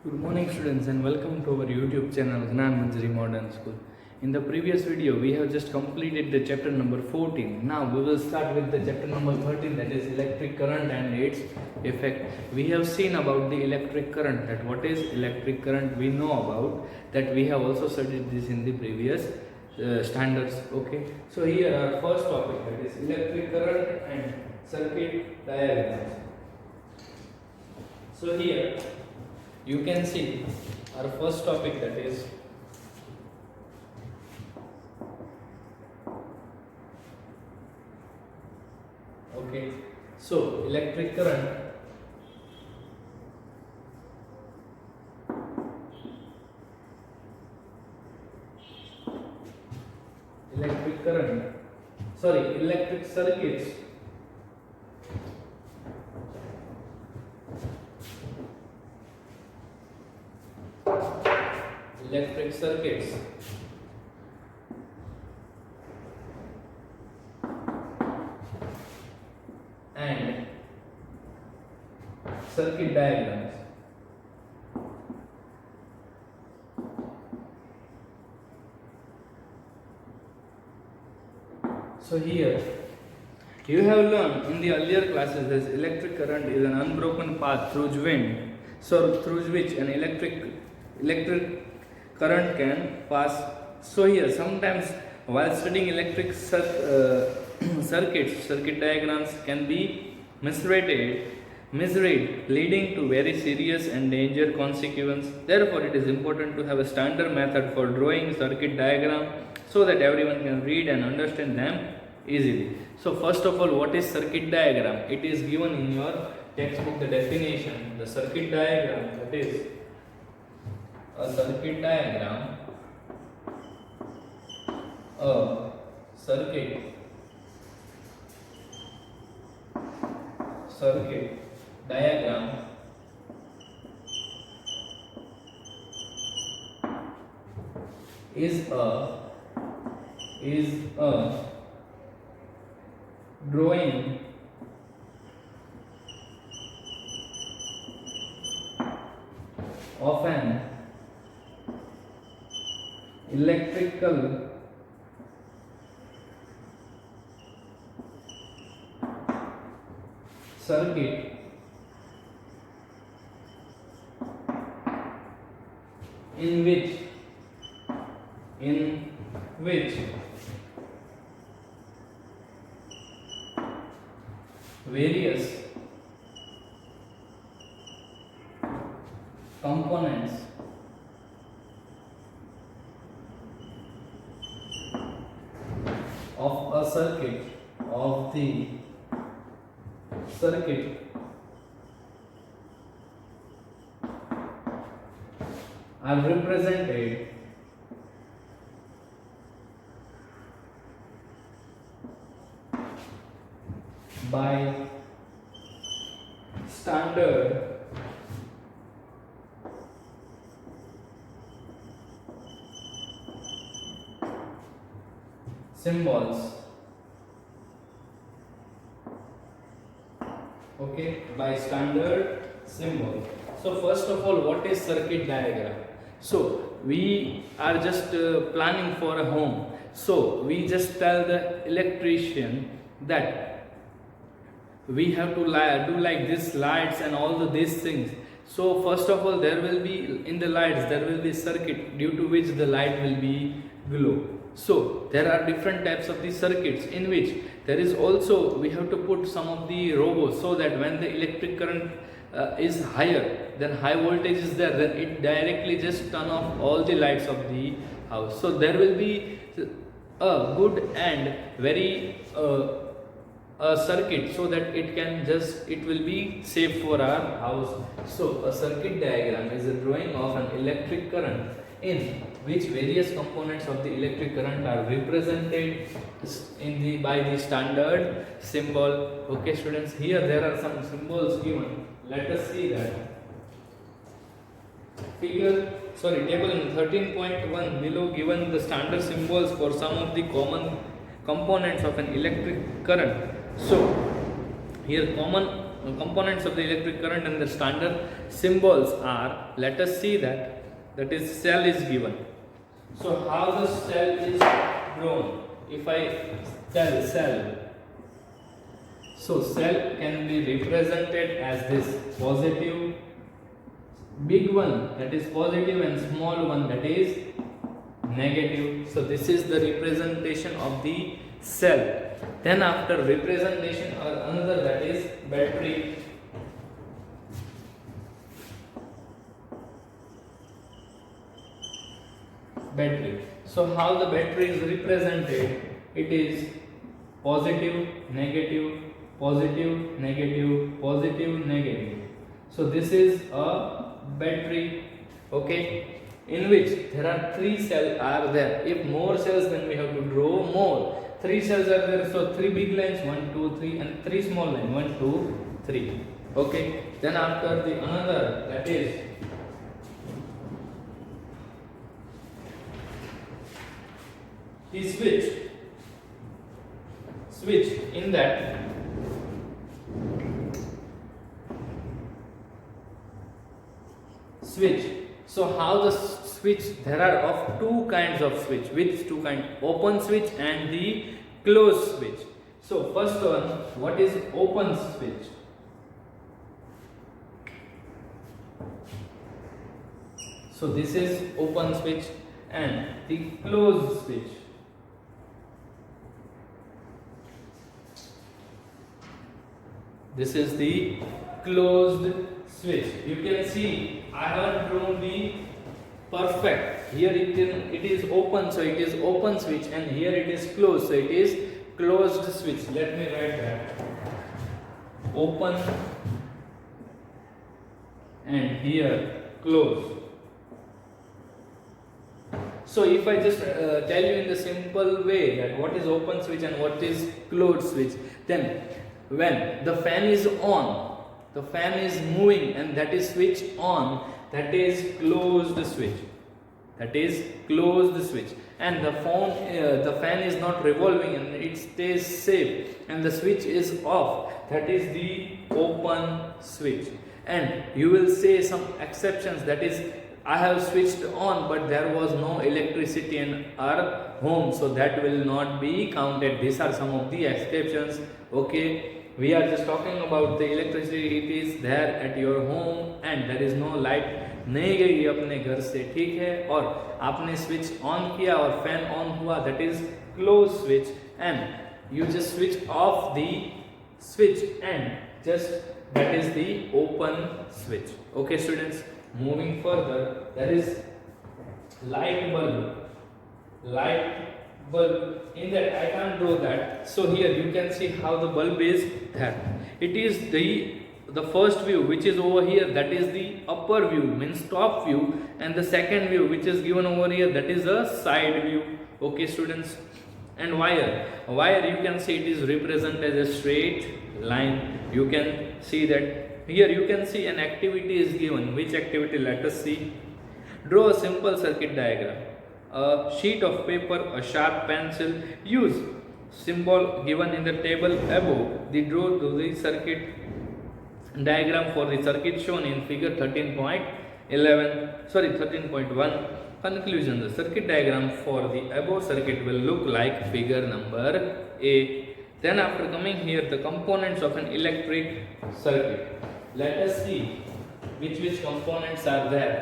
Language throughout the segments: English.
Good morning students and welcome to our YouTube channel Gnan Manjari Modern School. In the previous video we have just completed the chapter number 14. Now we will start with the chapter number 13, that is electric current and its effect. We have seen about the electric current, that what is electric current we know about, that we have also studied this in the previous standards. Okay, so here our first topic, that is electric current and circuit diagrams. So here you can see our first topic, that is okay, so electric current electric circuits electric circuits and circuit diagrams. So here you have learned in the earlier classes that electric current is an unbroken path through which an electric current can pass. So here sometimes while studying circuit diagrams can be misread, leading to very serious and dangerous consequences. Therefore it is important to have a standard method for drawing circuit diagram so that everyone can read and understand them easily. So first of all, what is circuit diagram? It is given in your textbook, the definition. The circuit diagram, that is a circuit diagram, a circuit diagram is a drawing of an electrical circuit in which various components of a circuit are represented by standard symbols. Okay, by standard symbol. So first of all, what is circuit diagram? So we are just planning for a home. So we just tell the electrician that we have to do like this lights and all these things. So first of all, there will be in the lights there will be circuit due to which the light will be glow. So there are different types of the circuits in which there is also we have to put some of the robots, so that when the electric current is higher, then high voltage is there, then it directly just turn off all the lights of the house. So there will be a good and very a circuit, so that it will be safe for our house. So a circuit diagram is a drawing of an electric current in which various components of the electric current are represented by the standard symbol. Okay students, here there are some symbols given. Let us see that. Table in 13.1 below given the standard symbols for some of the common components of an electric current. So here common components of the electric current and the standard symbols are, let us see that is cell is given. So how the cell is drawn? If I tell cell, so cell can be represented as this: positive, big one that is positive, and small one that is negative. So this is the representation of the cell. Then after representation another, that is battery. Battery. So how the battery is represented? It is positive, negative, positive, negative, positive, negative. So this is a battery, okay, in which there are 3 cells are there. If more cells, then we have to draw more. 3 cells are there, so 3 big lines, 1, 2, 3, and 3 small lines, 1, 2, 3. Okay. Then after the another, that is the switch in that switch. So how the switch, there are of 2 kinds of switch. Which 2 kinds? Open switch and the closed switch. So first one, what is open switch? So this is open switch, and the closed switch. This is the closed switch. You can see I have drawn the perfect. Here it is open, so it is open switch, and here it is closed, so it is closed switch. Let me write that. Open and here closed. So if I just tell you in the simple way that what is open switch and what is closed switch, then when the fan is on, the fan is moving and that is switch on, that is closed switch. That is closed switch. And the fan is not revolving and it stays safe and the switch is off, that is the open switch. And you will say some exceptions, that is, I have switched on but there was no electricity in our home, so that will not be counted. These are some of the exceptions. Okay, we are just talking about the electricity, it is there at your home and there is no light नहीं गई अपने घर से, ठीक है, और आपने switch on किया और फैन ऑन हुआ, that is close switch, and you just switch off the switch and just that is the open switch. Okay students, moving further, there is light bulb. In that I can't draw that, so here you can see how the bulb is there. It is the first view which is over here, that is the upper view, means top view, and the second view which is given over here, that is the side view. Okay students, and wire you can see it is represented as a straight line. You can see that here you can see an activity is given. Which activity? Let us see. Draw a simple circuit diagram. A sheet of paper, a sharp pencil. Use symbol given in the table above. Draw the circuit diagram for the circuit shown in figure 13.1. Conclusion: the circuit diagram for the above circuit will look like figure number A. Then after coming here, the components of an electric circuit. Let us see which components are there.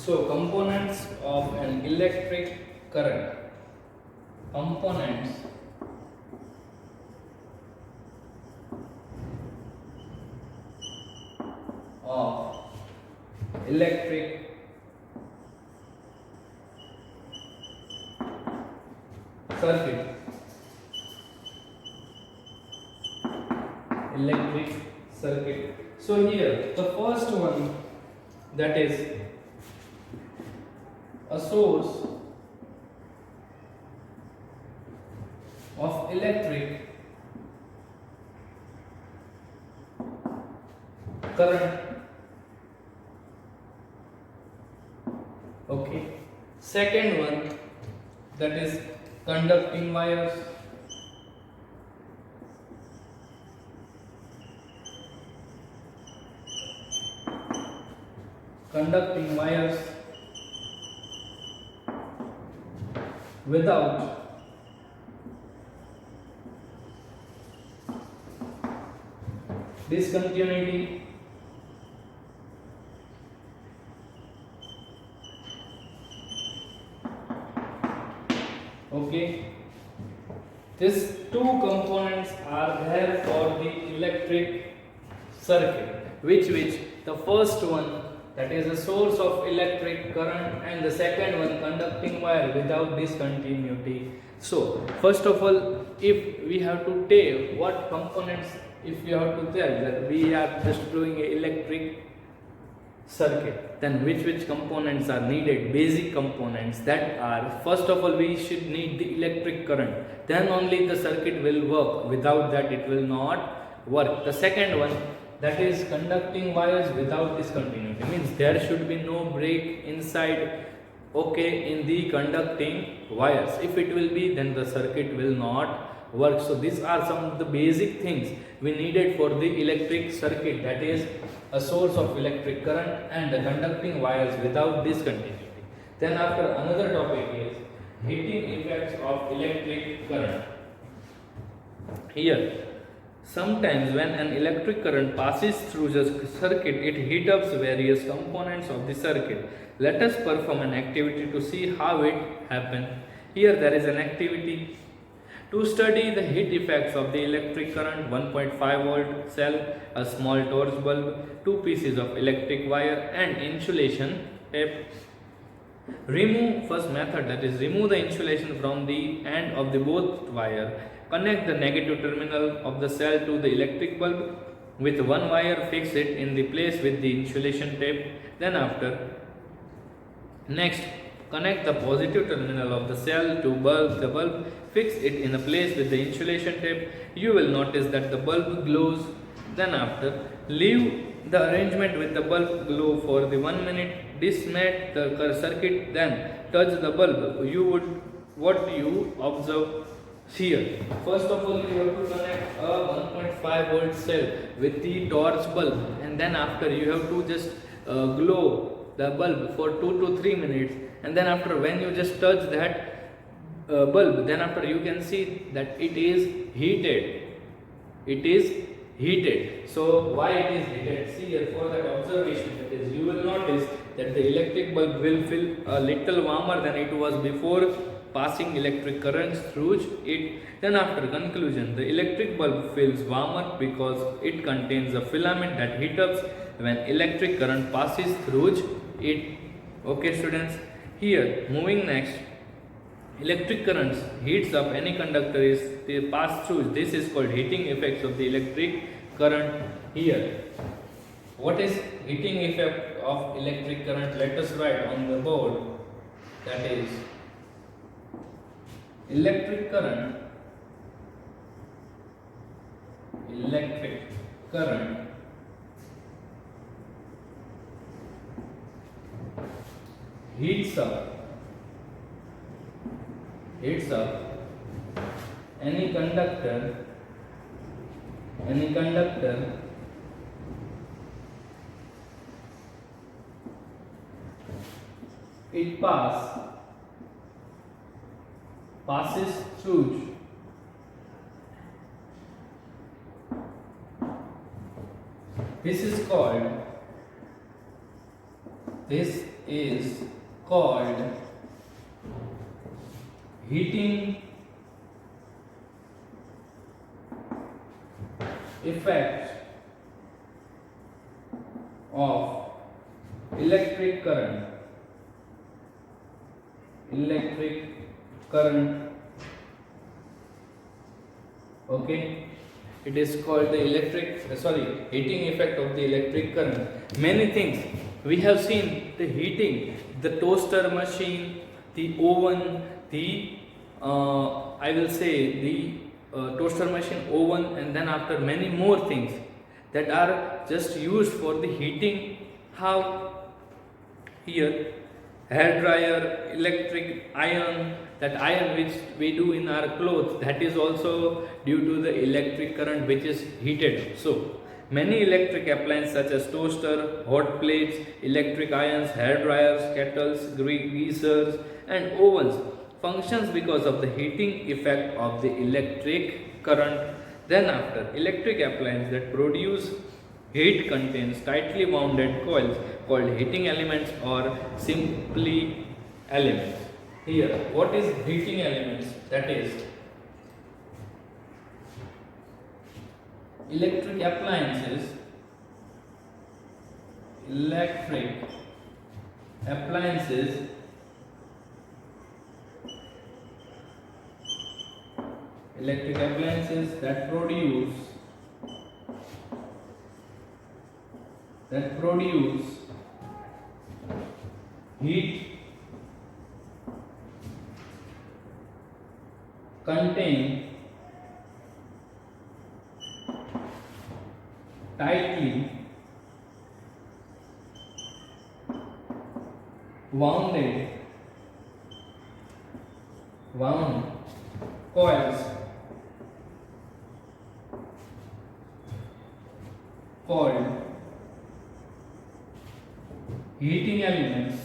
So components of an electric current. Components of electric circuit. Electric circuit. So here the first one, that is a source of electric current. Okay. Second one, that is conducting wires. Conducting wires without discontinuity. Okay, these two components are there for the electric circuit, which the first one, that is a source of electric current, and the second one conducting wire without discontinuity. So first of all, if we have to tell what components, if we have to tell that we are just doing an electric circuit, then which components are needed? Basic components, that are, first of all we should need the electric current, then only the circuit will work. Without that it will not work. The second one, that is conducting wires without discontinuity, means there should be no break inside, okay, in the conducting wires. If it will be, then the circuit will not work. So these are some of the basic things we needed for the electric circuit, that is a source of electric current and the conducting wires without discontinuity. Then after, another topic is heating effects of electric current. Here, sometimes when an electric current passes through the circuit, it heats up various components of the circuit. Let us perform an activity to see how it happens. Here there is an activity to study the heat effects of the electric current. 1.5 volt cell, a small torch bulb, 2 pieces of electric wire and insulation tape. Remove, first method, that is remove the insulation from the end of the both wire. Connect the negative terminal of the cell to the electric bulb with one wire. Fix it in the place with the insulation tape. Then after, next, connect the positive terminal of the cell to the bulb. Fix it in a place with the insulation tape. You will notice that the bulb glows. Then after, leave the arrangement with the bulb glow for the 1 minute. Disconnect the circuit, then touch the bulb. What you observe here. First of all, you have to connect a 1.5 volt cell with the torch bulb, and then after you have to just glow the bulb for 2 to 3 minutes, and then after, when you just touch that bulb, then after you can see that it is heated. It is heated. So why it is heated? See here, for that observation, that is, you will notice that the electric bulb will feel a little warmer than it was before passing electric currents through it. Then after conclusion, the electric bulb feels warmer because it contains a filament that heats up when electric current passes through it. Okay students, here moving next, electric currents heats up any conductor they pass through. This is called heating effects of the electric current. Here, what is heating effect of electric current? Let us write on the board. That is, electric current heats up any conductor it passes through. This is called heating effect of electric current. Okay, It is called the heating effect of the electric current. Many things we have seen: the heating, the toaster machine, the oven, the I will say the toaster machine, oven, and then after many more things that are just used for the heating. How? Here, hair dryer, electric iron, that iron which we do in our clothes, that is also due to the electric current which is heated. So many electric appliances such as toaster, hot plates, electric irons, hair dryers, kettles, greasers, and ovens functions because of the heating effect of the electric current. Then after, electric appliances that produce heat contains tightly wounded coils called heating elements or simply elements. Here, what is heating elements? That is, electric appliances, electric appliances electric appliances that produce heat contain tightly wound coils called heating elements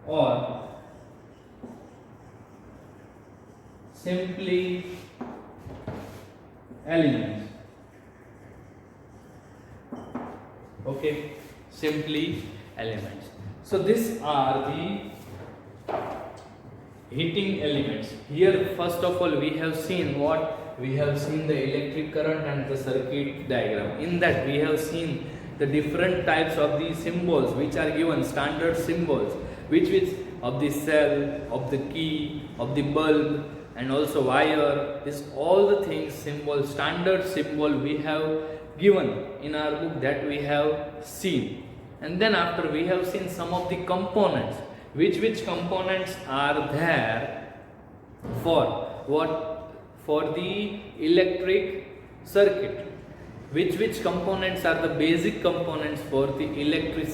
or simply elements. Okay, simply elements. So these are the heating elements. Here, first of all, we have seen what? We have seen the electric current and the circuit diagram. In that, we have seen the different types of the symbols which are given, standard symbols, which of the cell, of the key, of the bulb, and also wire. This all the things, symbol, standard symbol we have given in our book, that we have seen. And then after, we have seen some of the components. Which components are there for what? For the electric circuit. Which components are the basic components for the electric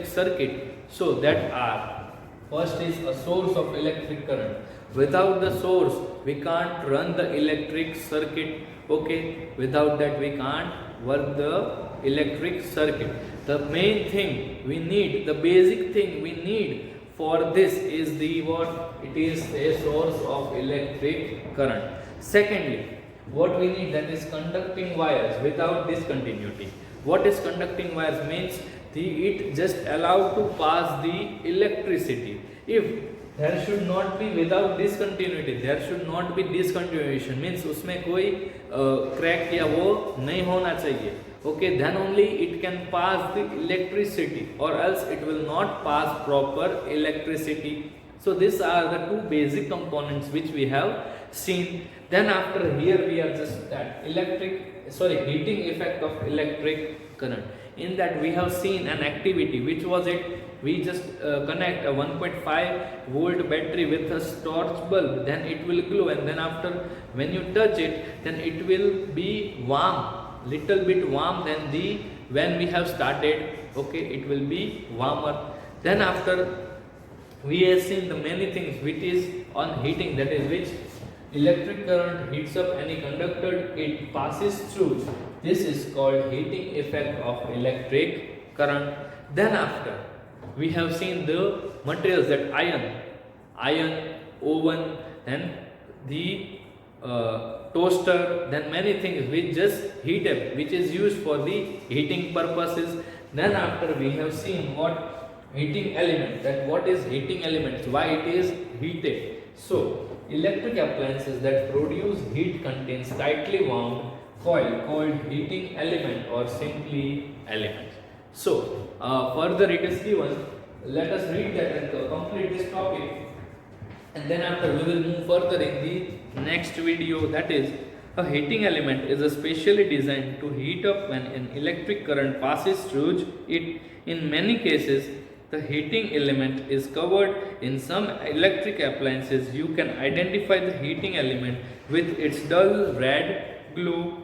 circuit? So that are, first is a source of electric current. Without the source, we can't run the electric circuit. Okay, without that we can't work the electric circuit. The main thing we need, the basic thing we need for this is the what? It is a source of electric current. Secondly, what we need, that is conducting wires without discontinuity. What is conducting wires? Means it just allowed to pass the electricity. If there should not be without discontinuity, there should not be discontinuation, means उसमें कोई crack या वो नहीं होना चाहिए. Okay, then only it can pass the electricity, or else it will not pass proper electricity. So these are the two basic components which we have seen. Then after, here we are just that heating effect of electric current. In that, we have seen an activity. Which was it? We just connect a 1.5 volt battery with a torch bulb, then it will glow, and then after, when you touch it, then it will be warm, little bit warm than when we have started. Okay, it will be warmer. Then after, we have seen the many things which is on heating, that is which electric current heats up any conductor it passes through. This is called heating effect of electric current. Then after, we have seen the materials, that iron, oven, then the toaster, then many things which just heat up, which is used for the heating purposes. Then after, we have seen what? Heating element. That what is heating elements, why it is heated. So electric appliances that produce heat contains tightly wound coil called heating element or simply element. So further it is given let us read that and complete this topic, and then after we will move further in the next video. That is, a heating element is specially designed to heat up when an electric current passes through it. In many cases, the heating element is covered in some electric appliances. You can identify the heating element with its dull red glue.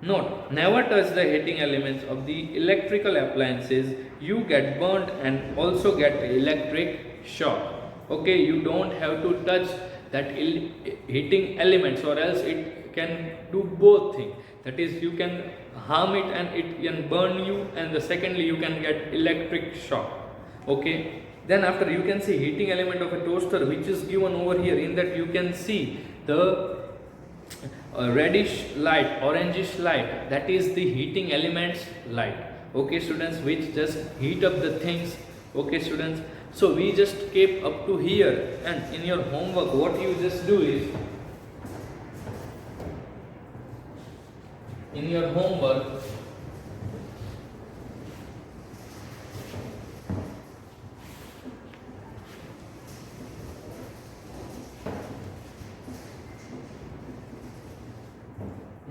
Note, never touch the heating elements of the electrical appliances. You get burnt and also get electric shock. Okay, you don't have to touch that heating elements, or else it can do both things. That is, you can harm it and it can burn you, and the secondly you can get electric shock. Okay, then after you can see heating element of a toaster, which is given over here. In that you can see the reddish light, orangish light, that is the heating elements light. Okay students, which just heat up the things. Okay students, so we just kept up to here, and in your homework what you just do is, in your homework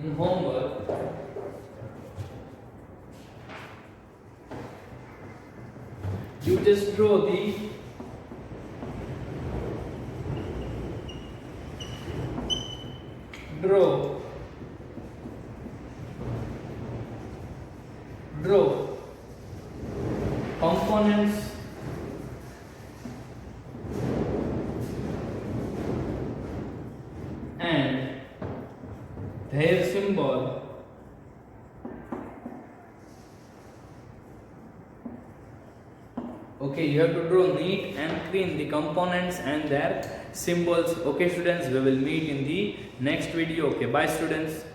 in homework you just draw the draw components and their symbol. Okay, you have to draw neat and clean the components and their symbols. Okay students, we will meet in the next video. Okay, bye students.